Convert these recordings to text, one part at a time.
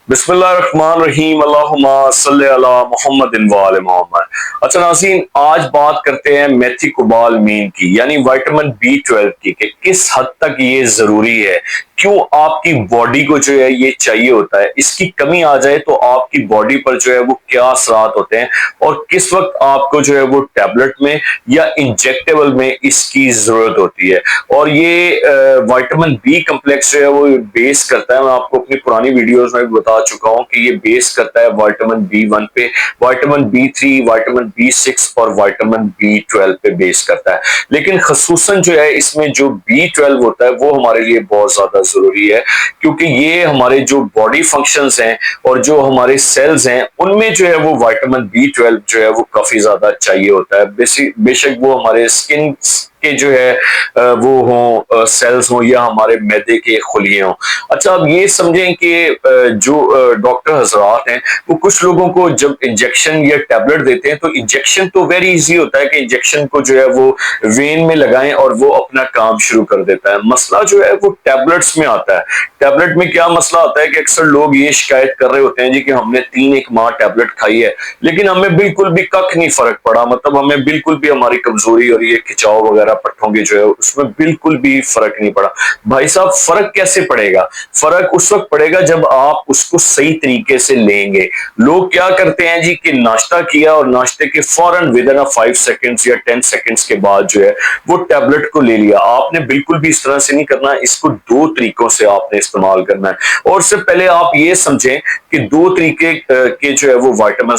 बिस्मिल्लाहिर्रहमानिर्रहीम अल्लाहुम्मा सल्ली अला मुहम्मदिन व आले मोहम्मद। अच्छा नाज़रीन, आज बात करते हैं मेथिकोबालमीन की यानी विटामिन बी 12 की कि किस हद तक ये जरूरी है, क्यों आपकी बॉडी को जो है ये चाहिए होता है, इसकी कमी आ जाए तो आपकी बॉडी पर जो है वो क्या असरात होते हैं और किस वक्त आपको जो है वो टैबलेट में या इंजेक्टेबल में इसकी जरूरत होती है। और ये विटामिन बी कम्प्लेक्स जो है वो बेस करता है, मैं आपको अपनी पुरानी वीडियोस में भी बता चुका हूं कि ये बेस करता है विटामिन बी 1 पे, विटामिन बी 3, विटामिन बी 6 और विटामिन बी 12 पे बेस करता है। लेकिन खसूसन जो है इसमें जो बी 12 होता है वो हमारे लिए बहुत ज्यादा जरूरी है, क्योंकि ये हमारे जो बॉडी फंक्शंस हैं और जो हमारे सेल्स हैं उनमें जो है वो विटामिन बी 12 जो है वो काफी ज्यादा चाहिए होता है। बेशक वो हमारे स्किन के जो है वो हों सेल्स हों या हमारे मैदे के खुलिये हों। अच्छा, अब ये समझें कि जो डॉक्टर हजरात हैं वो कुछ लोगों को जब इंजेक्शन या टैबलेट देते हैं तो इंजेक्शन तो वेरी इजी होता है कि इंजेक्शन को जो है वो वेन में लगाएं और वो अपना काम शुरू कर देता है। मसला जो है वो टैबलेट्स में आता है। टैबलेट में क्या मसला आता है कि अक्सर लोग ये शिकायत कर रहे होते हैं जी कि हमने 3 एक माह टैबलेट खाई है लेकिन हमें बिल्कुल भी कख नहीं फर्क पड़ा, मतलब हमें बिल्कुल भी हमारी कमजोरी और ये खिंचाव वगैरह पट्टों के जो है उसमें बिल्कुल भी फर्क नहीं पड़ा। भाई साहब, फर्क कैसे पड़ेगा? फर्क उस वक्त पड़ेगा जब आप उसको सही तरीके से लेंगे। लोग क्या करते हैं जी कि नाश्ता किया और नाश्ते के फौरन विद इन 5 सेकेंड्स या 10 सेकेंड्स के बाद जो है वो टैबलेट को ले लिया। आपने बिल्कुल भी इस तरह से नहीं करना, इसको 2 तरीकों से आपने इस्तेमाल करना है। और उससे पहले आप ये समझें कि 2 तरीके के जो है वो विटामिन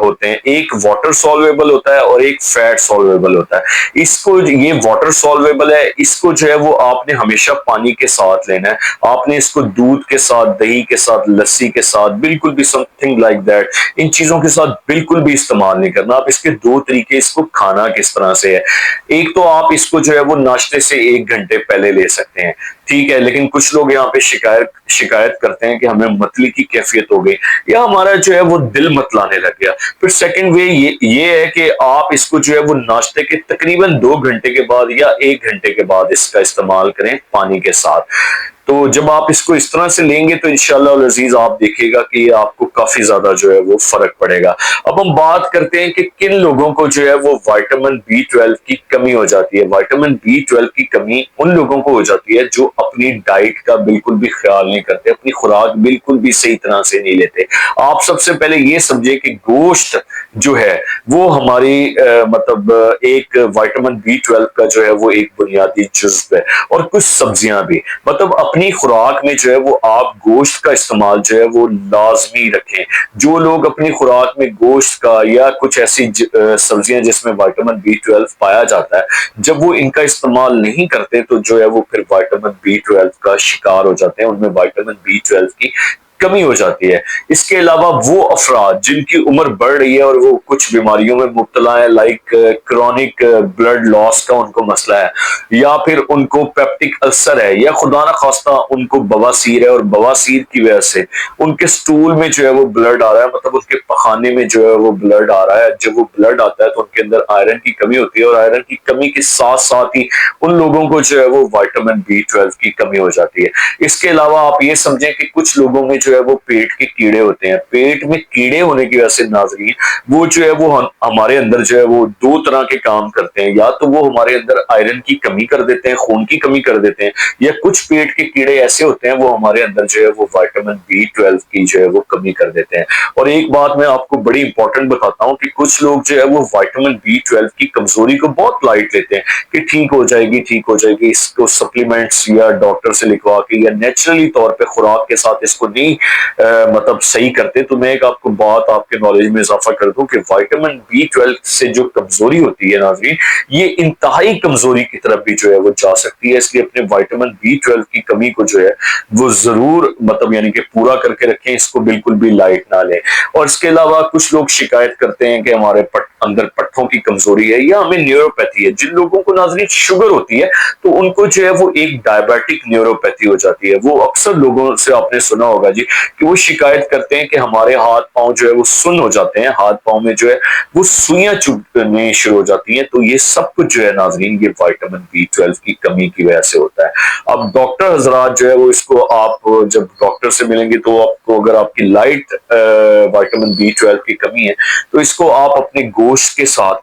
होते हैं, एक वाटर सॉल्युबल होता है और एक फैट सॉल्युबल होता है। इसको ये वाटर सॉल्युबल है, इसको जो है वो आपने हमेशा पानी के साथ लेना है। आपने इसको दूध के साथ, दही के साथ, लस्सी के साथ, बिल्कुल भी समथिंग लाइक दैट, इन चीजों के साथ बिल्कुल भी इस्तेमाल नहीं करना। आप इसके 2 तरीके, इसको खाना किस तरह से है। एक तो आप इसको जो है वो नाश्ते से 1 घंटे पहले ले सकते हैं, ठीक है। लेकिन कुछ लोग यहाँ पे शिकायत करते हैं कि हमें मतली की कैफियत हो गई या हमारा जो है वो दिल मतलाने लग गया। फिर सेकंड वे ये है कि आप इसको जो है वो नाश्ते के तकरीबन 2 घंटे के बाद या 1 घंटे के बाद इसका इस्तेमाल करें पानी के साथ। तो जब आप इसको इस तरह से लेंगे तो इंशाल्लाह अल अजीज आप देखिएगा कि आपको काफी ज्यादा जो है वो फर्क पड़ेगा। अब हम बात करते हैं कि किन लोगों को जो है वो विटामिन बी 12 की कमी हो जाती है। विटामिन बी 12 की कमी उन लोगों को हो जाती है जो अपनी डाइट का बिल्कुल भी ख्याल नहीं करते, अपनी खुराक बिल्कुल भी सही तरह से नहीं लेते। आप सबसे पहले ये समझे कि गोश्त जो है वो हमारी मतलब एक विटामिन बी 12 का जो है वो एक बुनियादी जुज़्व है। और कुछ सब्जियां भी, मतलब अपनी खुराक में जो है वो आप गोश्त का इस्तेमाल जो है वो लाजमी रखें। जो लोग अपनी खुराक में गोश्त का या कुछ ऐसी सब्जियां जिसमें विटामिन बी 12 पाया जाता है, जब वो इनका इस्तेमाल नहीं करते तो जो है वो फिर विटामिन बी 12 का शिकार हो जाते हैं, उनमें विटामिन बी 12 की कमी हो जाती है। इसके अलावा वो अफराद जिनकी उम्र बढ़ रही है और वो कुछ बीमारियों में मुब्तला है, लाइक क्रॉनिक ब्लड लॉस का उनको मसला है, या फिर उनको पेप्टिक अल्सर है, या खुदा न खास्ता उनको बवासीर है और बवासीर की वजह से उनके स्टूल में जो है वो ब्लड आ रहा है, मतलब उनके पखाने में जो है वो ब्लड आ रहा है। जब वो ब्लड आता है तो उनके अंदर आयरन की कमी होती है और आयरन की कमी के साथ साथ ही उन लोगों को जो है वो विटामिन बी 12 की कमी हो जाती है। इसके अलावा आप ये समझें कि कुछ लोगों में जो है वो पेट के कीड़े होते हैं। पेट में कीड़े होने की वजह से नाज़रीन वो जो है वो हमारे अंदर जो है वो 2 तरह के काम करते हैं। या तो वो हमारे अंदर आयरन की कमी कर देते हैं, खून की कमी कर देते हैं, या कुछ पेट के कीड़े ऐसे होते हैं वो हमारे अंदर जो है वो विटामिन बी 12 की जो है वो कमी कर देते हैं। और एक बात मैं आपको बड़ी इंपॉर्टेंट बताता हूँ कि कुछ लोग जो है वो विटामिन बी 12 की कमजोरी को बहुत लाइट लेते हैं कि ठीक हो जाएगी, ठीक हो जाएगी, इसको सप्लीमेंट्स या डॉक्टर से लिखवा के या नेचुरली तौर पे खुराक के साथ इसको नहीं मतलब सही करते। तो मैं एक आपको बात आपके नॉलेज में इजाफा कर दूं कि विटामिन बी 12 से जो कमजोरी होती है नाज़रीन, ये इंतहाई कमजोरी की तरफ भी जो है वो जा सकती है। इसलिए अपने विटामिन बी 12 की कमी को जो है वो जरूर मतलब यानी कि पूरा करके रखें, इसको बिल्कुल भी लाइट ना लें। और इसके अलावा कुछ लोग शिकायत करते हैं कि हमारे अंदर पट्टों की कमजोरी है या हमें न्यूरोपैथी है। जिन लोगों को नाज़रीन शुगर होती है तो उनको जो है वो एक डायबिटिक न्यूरोपैथी हो जाती है। वो अक्सर लोगों से आपने सुना होगा जी कि वो शिकायत करते हैं कि हमारे हाथ पांव जो है वो सुन्न हो जाते हैं, हाथ पांव में जो है वो सुइयां चुभने शुरू हो जाती हैं। तो ये सब कुछ जो है नाजरीन ये विटामिन B12 की कमी की वजह से होता है। अब डॉक्टर हजरात जो है वो इसको आप जब डॉक्टर से मिलेंगे तो आपको अगर आपकी लाइट विटामिन B12 की कमी है तो इसको आप अपने गोश्त के साथ,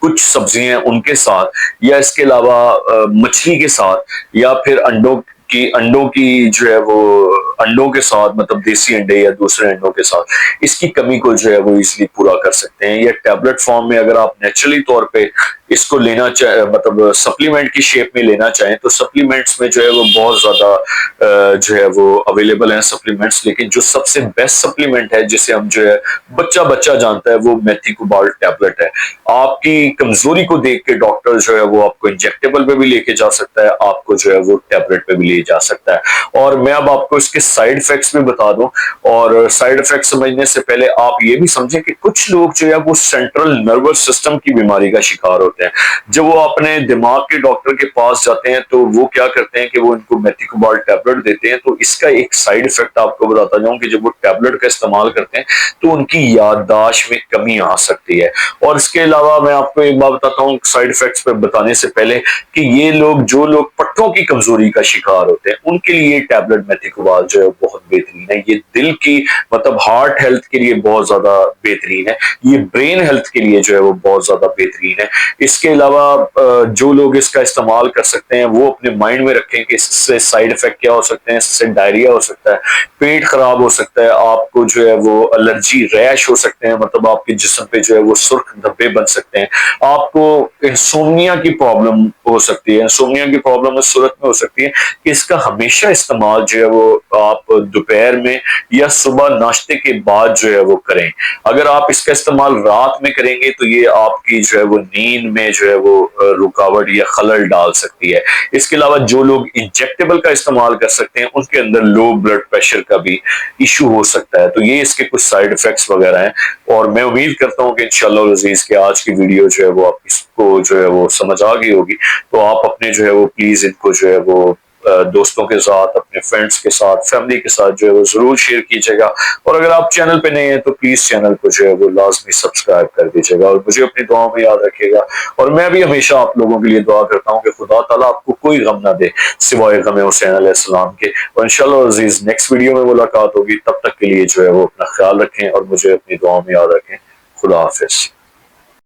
कुछ सब्जियां उनके साथ, या इसके अलावा मछली के साथ, या फिर अंडों की जो है वो अंडों के साथ, मतलब देसी अंडे या दूसरे अंडों के साथ इसकी कमी को जो है वो इजीली पूरा कर सकते हैं। या टैबलेट फॉर्म में अगर आप नेचुरली तौर पे इसको लेना चाहे, मतलब सप्लीमेंट की शेप में लेना चाहें तो सप्लीमेंट्स में जो है वो बहुत ज्यादा जो है वो अवेलेबल हैं सप्लीमेंट्स। लेकिन जो सबसे बेस्ट सप्लीमेंट है जिसे हम जो है बच्चा बच्चा जानता है वो मेथी कोबाल्ट टैबलेट है। आपकी कमजोरी को देख के डॉक्टर जो है वो आपको इंजेक्टेबल पे भी लेके जा सकता है, आपको जो है वो टैबलेट पे भी ले जा सकता है। और मैं अब आपको इसके साइड इफेक्ट्स भी बता दूं, और साइड इफेक्ट समझने से पहले आप ये भी समझें कि कुछ लोग जो है वो सेंट्रल नर्वस सिस्टम की बीमारी का शिकार होते हैं। जब वो अपने दिमाग के डॉक्टर के पास जाते हैं तो वो क्या करते हैं कि वो इनको मेथी कोबाल्ट टैबलेट देते हैं। तो इसका एक साइड इफेक्ट आपको बताता जाऊं कि जब वो टैबलेट का इस्तेमाल करते हैं तो उनकी याददाश्त में कमी आ सकती है। और इसके अलावा मैं आपको एक बात बताता हूँ साइड इफेक्ट्स पे बताने से पहले कि ये लोग, जो लोग पट्टों की कमजोरी का शिकार होते हैं उनके लिए टैबलेट मेथी कोबाल्ट जो है बहुत बेहतरीन है। ये दिल की, मतलब हार्ट हेल्थ के लिए बहुत ज्यादा बेहतरीन है। ये ब्रेन हेल्थ के लिए जो है वो बहुत ज्यादा बेहतरीन है। इसके अलावा जो लोग इसका इस्तेमाल कर सकते हैं वो अपने माइंड में रखें कि इससे साइड इफेक्ट क्या हो सकते हैं। इससे डायरिया हो सकता है, पेट खराब हो सकता है, आपको जो है वो एलर्जी, रैश हो सकते हैं, मतलब आपके जिस्म पे जो है वो सुर्ख धब्बे बन सकते हैं, आपको इंसोम्निया की प्रॉब्लम हो सकती है। इंसोम्निया की प्रॉब्लम इस सूरत में हो सकती है कि इसका हमेशा इस्तेमाल जो है वो आप दोपहर में या सुबह नाश्ते के बाद जो है वो करें। अगर आप इसका इस्तेमाल रात में करेंगे तो ये आपकी जो है वो नींद में जो है वो रुकावट या खलल डाल सकती है। इसके अलावा जो लोग इंजेक्टेबल का इस्तेमाल कर सकते हैं उनके अंदर लो ब्लड प्रेशर का भी इशू हो सकता है। तो ये इसके कुछ साइड इफेक्ट्स वगैरह हैं। और मैं उम्मीद करता हूँ कि इंशाल्लाह अजीज के आज की वीडियो जो है वो आपको जो है वो समझ आ गई होगी। तो आप अपने जो है वो प्लीज इनको जो है वो दोस्तों के साथ, अपने फ्रेंड्स के साथ, फैमिली के साथ जो है वो जरूर शेयर कीजिएगा। और अगर आप चैनल पे नए हैं तो प्लीज चैनल को जो है वो लाजमी सब्सक्राइब कर दीजिएगा और मुझे अपनी दुआओं में याद रखिएगा। और मैं भी हमेशा आप लोगों के लिए दुआ करता हूँ कि खुदा ताला आपको कोई गम ना दे सिवाय गम हुसैन अलैहिस्सलाम के। और इंशाल्लाह अजीज नेक्स्ट वीडियो में मुलाकात होगी, तब तक के लिए जो है वो अपना ख्याल रखें और मुझे अपनी दुआओं में याद रखें। खुदा हाफिज।